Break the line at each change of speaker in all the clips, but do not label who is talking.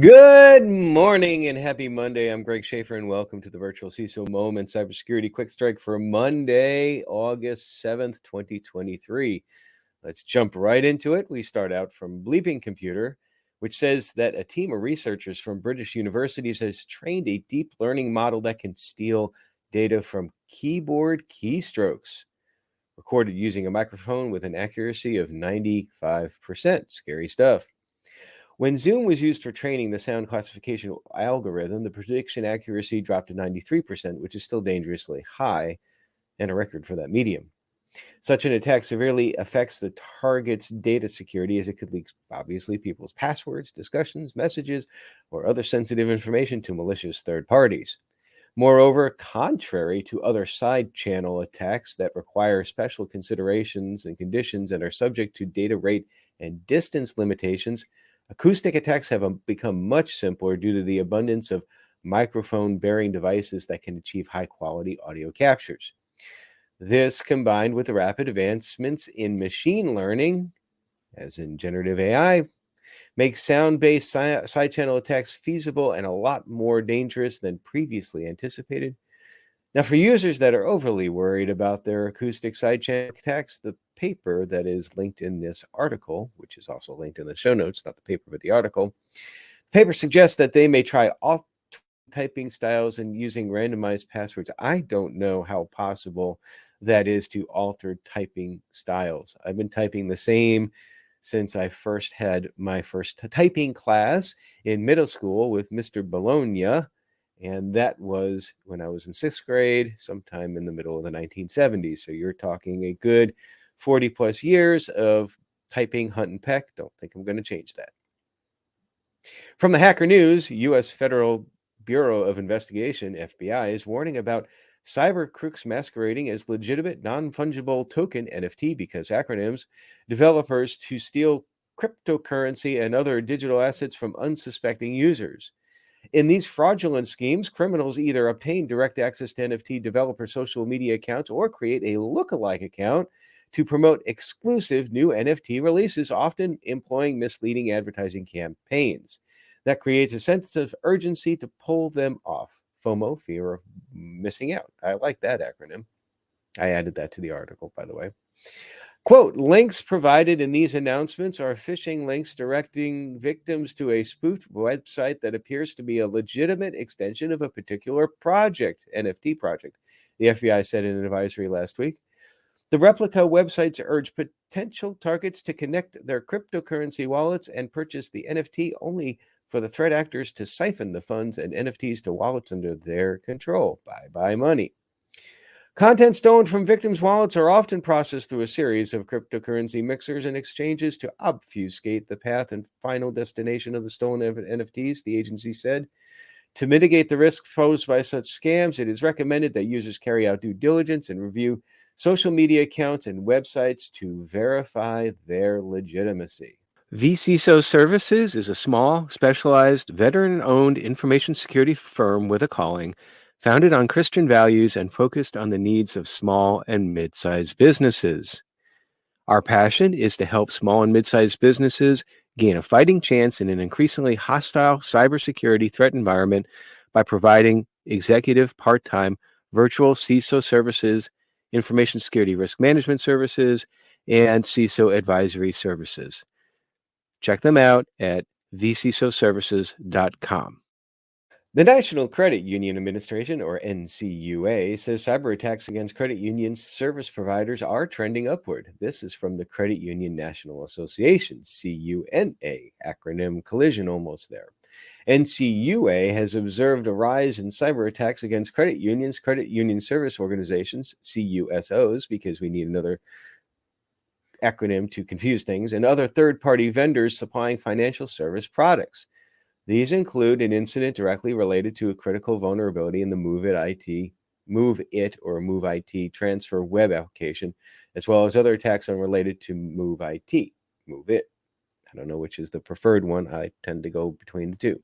Good morning and happy Monday. I'm Greg Schaefer and welcome to the virtual CISO Moment Cybersecurity Quick Strike for Monday, August 7th, 2023. Let's jump right into it. We start out from Bleeping Computer, which says that a team of researchers from British universities has trained a deep learning model that can steal data from keyboard keystrokes, recorded using a microphone with an accuracy of 95%. Scary stuff. When Zoom was used for training the sound classification algorithm, the prediction accuracy dropped to 93%, which is still dangerously high and a record for that medium. Such an attack severely affects the target's data security, as it could leak, obviously, people's passwords, discussions, messages, or other sensitive information to malicious third parties. Moreover, contrary to other side channel attacks that require special considerations and conditions and are subject to data rate and distance limitations, acoustic attacks have become much simpler due to the abundance of microphone-bearing devices that can achieve high-quality audio captures. This, combined with the rapid advancements in machine learning, as in generative AI, makes sound-based side-channel attacks feasible and a lot more dangerous than previously anticipated. Now, for users that are overly worried about their acoustic side-channel attacks, the paper that is linked in this article, which is also linked in the show notes, not the paper, but the article, the paper suggests that they may try all typing styles and using randomized passwords. I don't know how possible that is to alter typing styles. I've been typing the same since I first had my first typing class in middle school with Mr. Bologna. And that was when I was in sixth grade, sometime in the middle of the 1970s. So you're talking a good 40 plus years of typing hunt and peck. Don't think I'm going to change that. From the Hacker News, U.S. Federal Bureau of Investigation, FBI, is warning about cyber crooks masquerading as legitimate non-fungible token NFT, because acronyms, developers to steal cryptocurrency and other digital assets from unsuspecting users. In these fraudulent schemes, criminals either obtain direct access to NFT developer social media accounts or create a lookalike account to promote exclusive new NFT releases, often employing misleading advertising campaigns. That creates a sense of urgency to pull them off. FOMO, fear of missing out. I like that acronym. I added that to the article, by the way. Quote, links provided in these announcements are phishing links directing victims to a spoofed website that appears to be a legitimate extension of a particular project, NFT project, the FBI said in an advisory last week. The replica websites urge potential targets to connect their cryptocurrency wallets and purchase the NFT only for the threat actors to siphon the funds and NFTs to wallets under their control. Bye-bye money. Content stolen from victims' wallets are often processed through a series of cryptocurrency mixers and exchanges to obfuscate the path and final destination of the stolen NFTs, the agency said. To mitigate the risk posed by such scams, it is recommended that users carry out due diligence and review social media accounts and websites to verify their legitimacy. vCISO Services is a small, specialized, veteran-owned information security firm with a calling, founded on Christian values and focused on the needs of small and mid-sized businesses. Our passion is to help small and mid-sized businesses gain a fighting chance in an increasingly hostile cybersecurity threat environment by providing executive part-time virtual CISO services, information security risk management services, and CISO advisory services. Check them out at vcisoservices.com. The National Credit Union Administration, or NCUA, says cyber attacks against credit unions service providers are trending upward. This is from the Credit Union National Association, CUNA, acronym collision almost there. NCUA has observed a rise in cyber attacks against credit unions, credit union service organizations, CUSOs, because we need another acronym to confuse things, and other third-party vendors supplying financial service products. These include an incident directly related to a critical vulnerability in the Move It transfer web application, as well as other attacks unrelated to Move It. I don't know which is the preferred one. I tend to go between the two.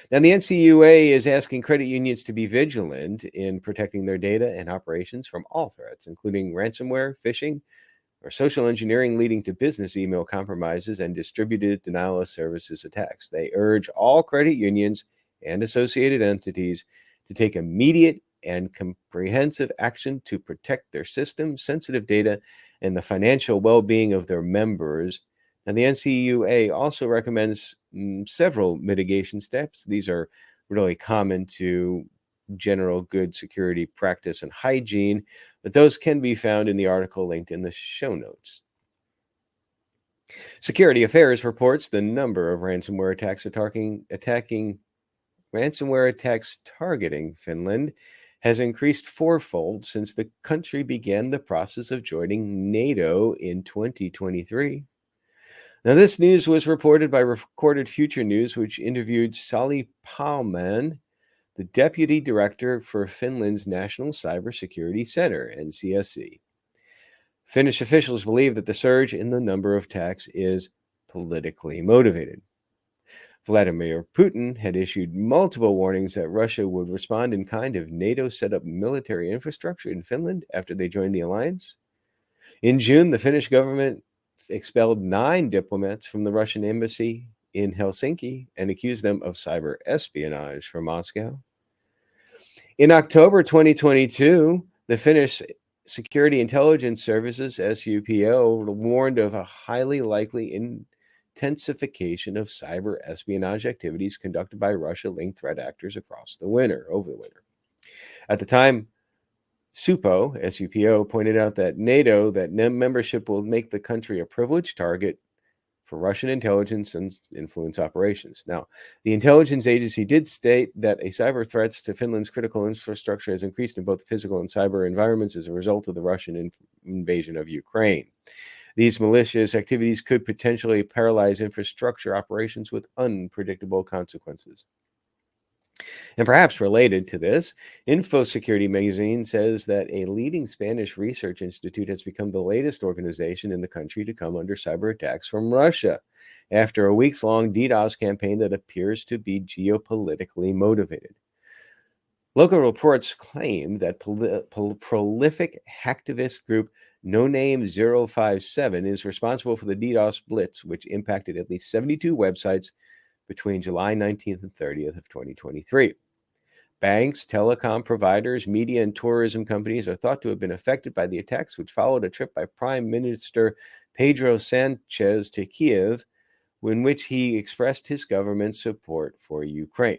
Now, the NCUA is asking credit unions to be vigilant in protecting their data and operations from all threats, including ransomware, phishing, or social engineering leading to business email compromises and distributed denial of services attacks. They urge all credit unions and associated entities to take immediate and comprehensive action to protect their systems, sensitive data, and the financial well being of their members. And the NCUA also recommends several mitigation steps. These are really common to general good security practice and hygiene, but those can be found in the article linked in the show notes. Security Affairs reports the number of ransomware attacks targeting Finland has increased fourfold since the country began the process of joining NATO in 2023. Now, this news was reported by Recorded Future News, which interviewed Sally Palman, the Deputy Director for Finland's National Cybersecurity Center, NCSC. Finnish officials believe that the surge in the number of attacks is politically motivated. Vladimir Putin had issued multiple warnings that Russia would respond in kind if NATO set up military infrastructure in Finland after they joined the alliance. In June, the Finnish government expelled 9 diplomats from the Russian embassy in Helsinki and accused them of cyber espionage from Moscow. In October 2022, the Finnish Security Intelligence Services, SUPO, warned of a highly likely intensification of cyber espionage activities conducted by Russia-linked threat actors over the winter. At the time, SUPO pointed out that membership will make the country a privileged target for Russian intelligence and influence operations. Now, the intelligence agency did state that cyber threats to Finland's critical infrastructure has increased in both physical and cyber environments as a result of the Russian invasion of Ukraine. These malicious activities could potentially paralyze infrastructure operations with unpredictable consequences. And perhaps related to this, InfoSecurity magazine says that a leading Spanish research institute has become the latest organization in the country to come under cyber attacks from Russia after a weeks-long DDoS campaign that appears to be geopolitically motivated. Local reports claim that prolific hacktivist group No Name 057 is responsible for the DDoS blitz, which impacted at least 72 websites between July 19th and 30th of 2023. Banks, telecom providers, media, and tourism companies are thought to have been affected by the attacks, which followed a trip by Prime Minister Pedro Sanchez to Kiev, in which he expressed his government's support for Ukraine.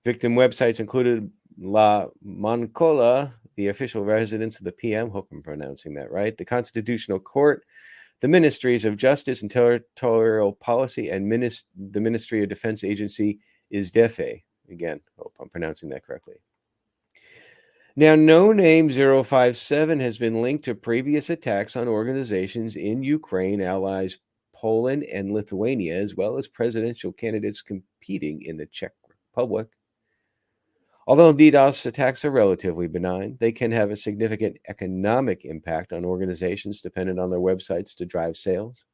Victim websites included La Moncola, the official residence of the PM, hope I'm pronouncing that right, the Constitutional Court, the Ministries of Justice and Territorial Policy, and the Ministry of Defense Agency ISDEFE. Again, hope I'm pronouncing that correctly. Now, No Name 057 has been linked to previous attacks on organizations in Ukraine, allies Poland and Lithuania, as well as presidential candidates competing in the Czech Republic. Although DDoS attacks are relatively benign, they can have a significant economic impact on organizations dependent on their websites to drive sales.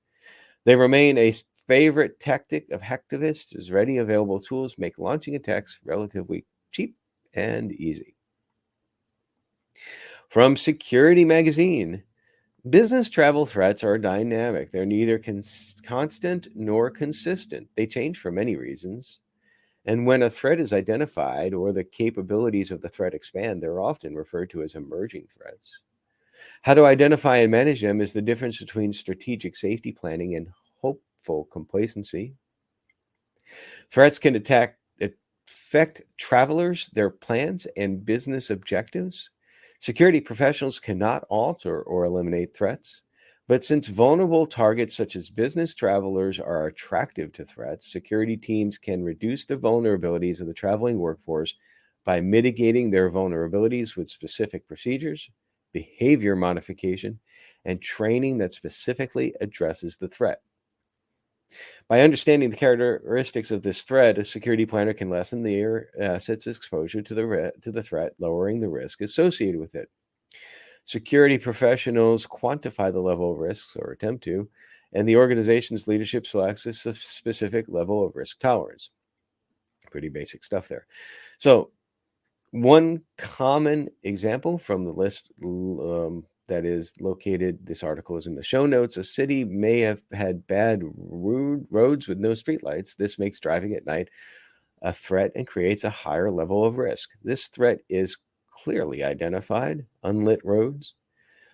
They remain a favorite tactic of hacktivists, as ready available tools make launching attacks relatively cheap and easy. From Security Magazine, business travel threats are dynamic. They're neither constant nor consistent. They change for many reasons. And when a threat is identified or the capabilities of the threat expand, they're often referred to as emerging threats. How to identify and manage them is the difference between strategic safety planning and hopeful complacency. Threats can affect travelers, their plans, and business objectives. Security professionals cannot alter or eliminate threats. But since vulnerable targets such as business travelers are attractive to threats, security teams can reduce the vulnerabilities of the traveling workforce by mitigating their vulnerabilities with specific procedures, behavior modification, and training that specifically addresses the threat. By understanding the characteristics of this threat, a security planner can lessen their asset's exposure to the threat, lowering the risk associated with it. Security professionals quantify the level of risks, or attempt to, and the organization's leadership selects a specific level of risk tolerance. Pretty basic stuff there. So, one common example from the list that is located, this article is in the show notes. A city may have had bad roads with no streetlights. This makes driving at night a threat and creates a higher level of risk. This threat is clearly identified: unlit roads.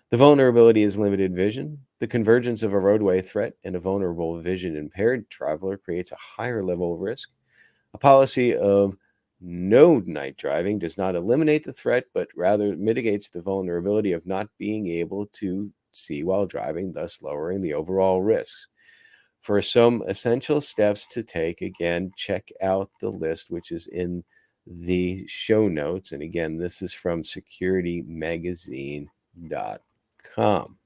The vulnerability is limited vision. The convergence of a roadway threat and a vulnerable vision impaired traveler creates a higher level of risk. A policy of no night driving does not eliminate the threat, but rather mitigates the vulnerability of not being able to see while driving, thus lowering the overall risks. For some essential steps to take, again, check out the list, which is in the show notes. And again, this is from securitymagazine.com.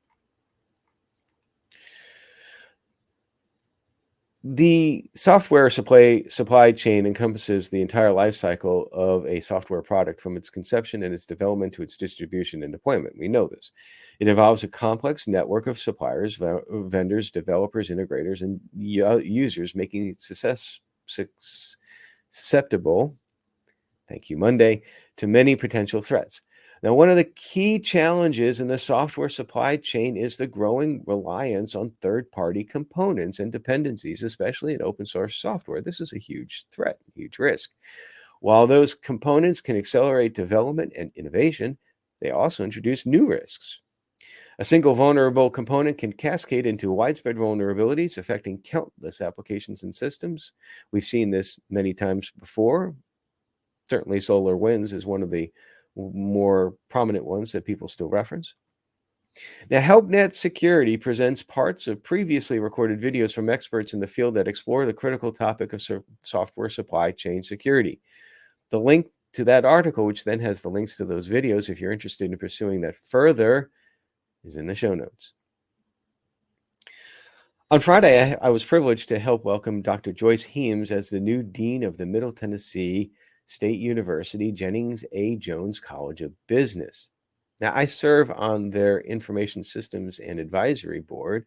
The software supply chain encompasses the entire life cycle of a software product, from its conception and its development to its distribution and deployment. We know this. It involves a complex network of suppliers, vendors, developers, integrators, and users, making it susceptible, thank you, Monday, to many potential threats. Now, one of the key challenges in the software supply chain is the growing reliance on third-party components and dependencies, especially in open source software. This is a huge threat, huge risk. While those components can accelerate development and innovation, they also introduce new risks. A single vulnerable component can cascade into widespread vulnerabilities, affecting countless applications and systems. We've seen this many times before. Certainly, SolarWinds is one of the more prominent ones that people still reference. Now, HelpNet Security presents parts of previously recorded videos from experts in the field that explore the critical topic of software supply chain security. The link to that article, which then has the links to those videos, if you're interested in pursuing that further, is in the show notes. On Friday, I was privileged to help welcome Dr. Joyce Heems as the new Dean of the Middle Tennessee State University Jennings A. Jones College of Business. Now, I serve on their Information Systems and Advisory Board,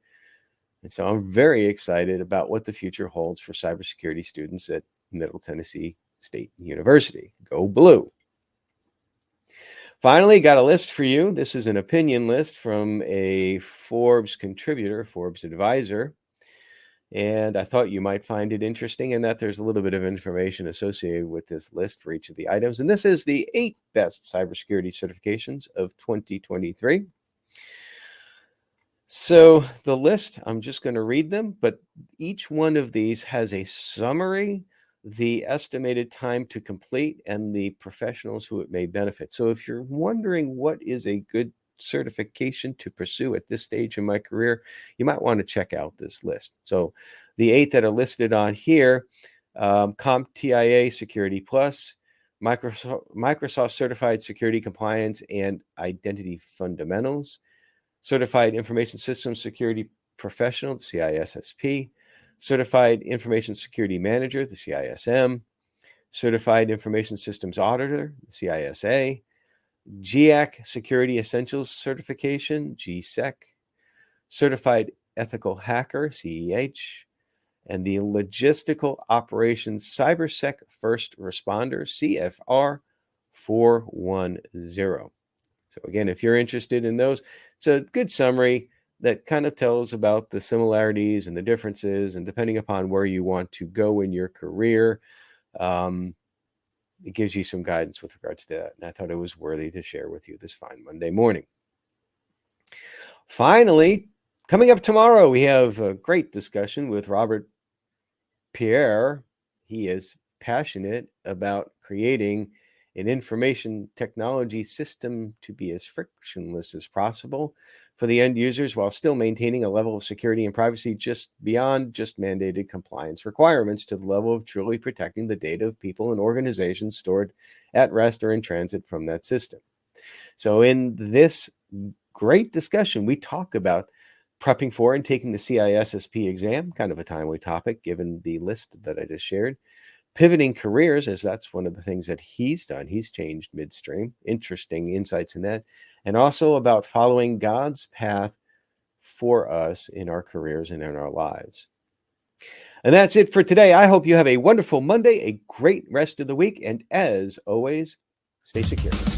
and so I'm very excited about what the future holds for cybersecurity students at Middle Tennessee State University. Go Blue! Finally, got a list for you. This is an opinion list from a Forbes contributor, Forbes advisor. And I thought you might find it interesting in that there's a little bit of information associated with this list for each of the items. And this is the 8 best cybersecurity certifications of 2023. So the list, I'm just going to read them, but each one of these has a summary, the estimated time to complete, and the professionals who it may benefit. So if you're wondering what is a good certification to pursue at this stage in my career, you might want to check out this list. So the 8 that are listed on here: CompTIA Security Plus, Microsoft Certified Security Compliance and Identity Fundamentals, Certified Information Systems Security Professional, the CISSP, Certified Information Security Manager, the CISM, Certified Information Systems Auditor, the CISA, GIAC Security Essentials Certification, GSEC, Certified Ethical Hacker, CEH, and the Logistical Operations CyberSec First Responder, CFR 410. So again, if you're interested in those, it's a good summary that kind of tells about the similarities and the differences, and depending upon where you want to go in your career, it gives you some guidance with regards to that. And I thought it was worthy to share with you this fine Monday morning. Finally, coming up tomorrow, we have a great discussion with Robert Pierre. He is passionate about creating an information technology system to be as frictionless as possible for the end users, while still maintaining a level of security and privacy just beyond just mandated compliance requirements, to the level of truly protecting the data of people and organizations stored at rest or in transit from that system. So in this great discussion, we talk about prepping for and taking the CISSP exam, kind of a timely topic given the list that I just shared. Pivoting careers, as that's one of the things that he's done. He's changed midstream. Interesting insights in that. And also about following God's path for us in our careers and in our lives. And that's it for today. I hope you have a wonderful Monday, a great rest of the week, and as always, stay secure.